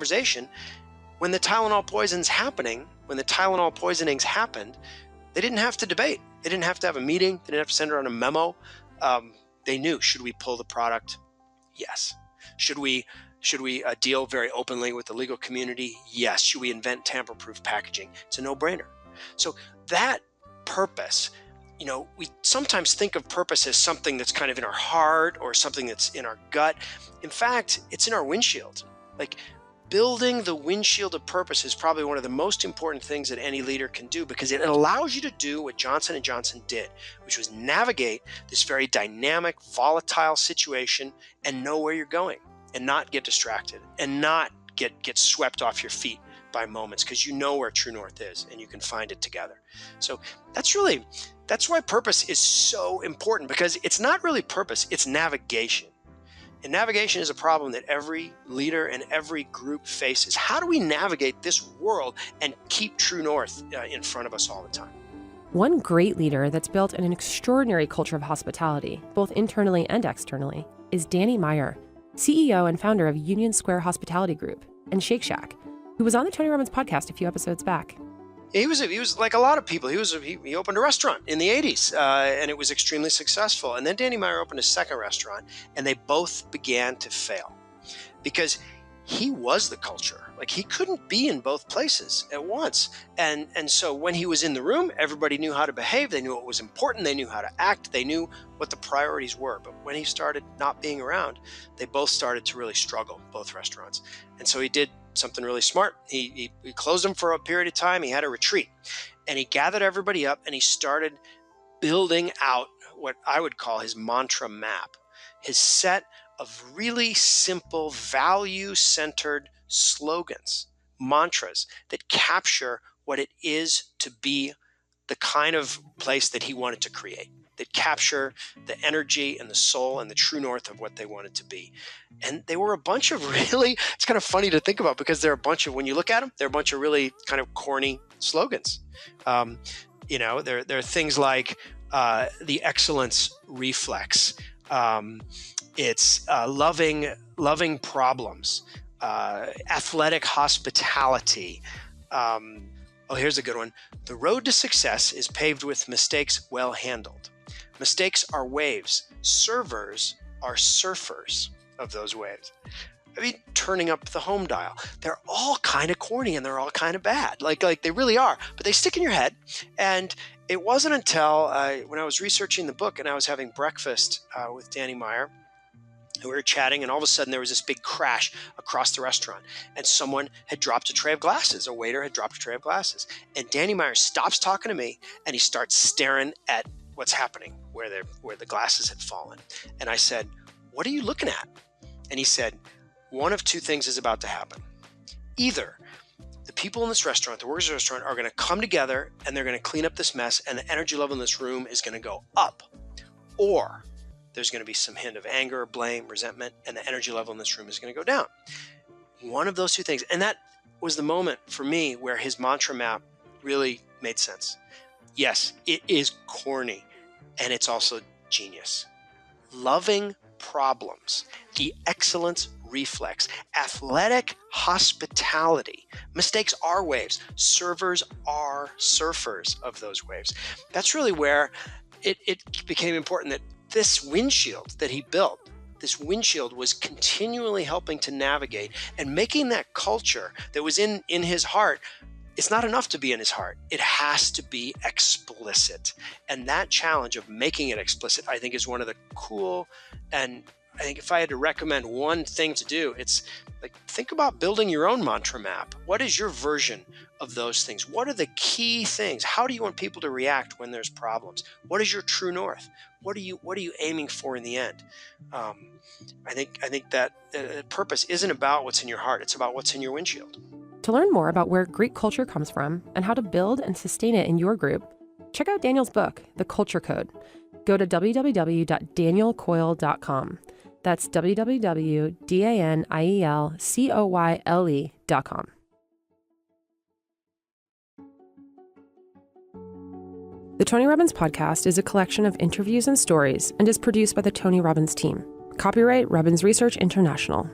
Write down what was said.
conversation. When the Tylenol poisoning's happened, they didn't have to debate. They didn't have to have a meeting. They didn't have to send around a memo. They knew, should we pull the product? Yes. Should we deal very openly with the legal community? Yes. Should we invent tamper-proof packaging? It's a no-brainer. So that purpose, we sometimes think of purpose as something that's kind of in our heart or something that's in our gut. In fact, it's in our windshield. Like, building the windshield of purpose is probably one of the most important things that any leader can do, because it allows you to do what Johnson & Johnson did, which was navigate this very dynamic, volatile situation and know where you're going and not get distracted and not get swept off your feet by moments, because you know where true north is and you can find it together. So that's why purpose is so important, because it's not really purpose, it's navigation. And navigation is a problem that every leader and every group faces. How do we navigate this world and keep true north in front of us all the time? One great leader that's built an extraordinary culture of hospitality, both internally and externally, is Danny Meyer, CEO and founder of Union Square Hospitality Group and Shake Shack, who was on the Tony Robbins podcast a few episodes back. He was like a lot of people. He opened a restaurant in the 80s, and it was extremely successful. And then Danny Meyer opened a second restaurant, and they both began to fail because he was the culture. Like, he couldn't be in both places at once. And so when he was in the room, everybody knew how to behave. They knew what was important. They knew how to act. They knew what the priorities were. But when he started not being around, they both started to really struggle, both restaurants. And so he did something really smart. He closed them for a period of time. He had a retreat, and he gathered everybody up, and he started building out what I would call his mantra map, his set of really simple, value-centered slogans, mantras that capture what it is to be the kind of place that he wanted to create, that capture the energy and the soul and the true north of what they wanted to be. And they were a bunch of really, it's kind of funny to think about, because when you look at them, they're a bunch of really kind of corny slogans. There are things like the excellence reflex. It's loving problems, athletic hospitality. Here's a good one. The road to success is paved with mistakes well handled. Mistakes are waves. Servers are surfers of those waves. I mean, turning up the home dial. They're all kind of corny and they're all kind of bad. Like they really are, but they stick in your head. And it wasn't until when I was researching the book and I was having breakfast with Danny Meyer, and we were chatting, and all of a sudden there was this big crash across the restaurant, and someone had dropped a tray of glasses. A waiter had dropped a tray of glasses. And Danny Meyer stops talking to me, and he starts staring at what's happening, where the glasses had fallen. And I said, "What are you looking at?" And he said, "One of two things is about to happen. Either the people in this restaurant, the workers in the restaurant, are going to come together and they're going to clean up this mess, and the energy level in this room is going to go up, or there's going to be some hint of anger, blame, resentment, and the energy level in this room is going to go down." One of those two things. And that was the moment for me where his mantra map really made sense. Yes, it is corny, and it's also genius. Loving problems, the excellence reflex, athletic hospitality. Mistakes are waves. Servers are surfers of those waves. That's really where it became important that this windshield that he built, this windshield was continually helping to navigate and making that culture that was in his heart. It's not enough to be in his heart. It has to be explicit. And that challenge of making it explicit, I think, is one of the cool, and I think if I had to recommend one thing to do, it's like, think about building your own mantra map. What is your version of those things? What are the key things? How do you want people to react when there's problems? What is your true north? What are you aiming for in the end? I think that purpose isn't about what's in your heart. It's about what's in your windshield. To learn more about where great culture comes from and how to build and sustain it in your group, check out Daniel's book, The Culture Code. Go to www.danielcoyle.com. That's www.danielcoyle.com. The Tony Robbins Podcast is a collection of interviews and stories and is produced by the Tony Robbins team. Copyright Robbins Research International.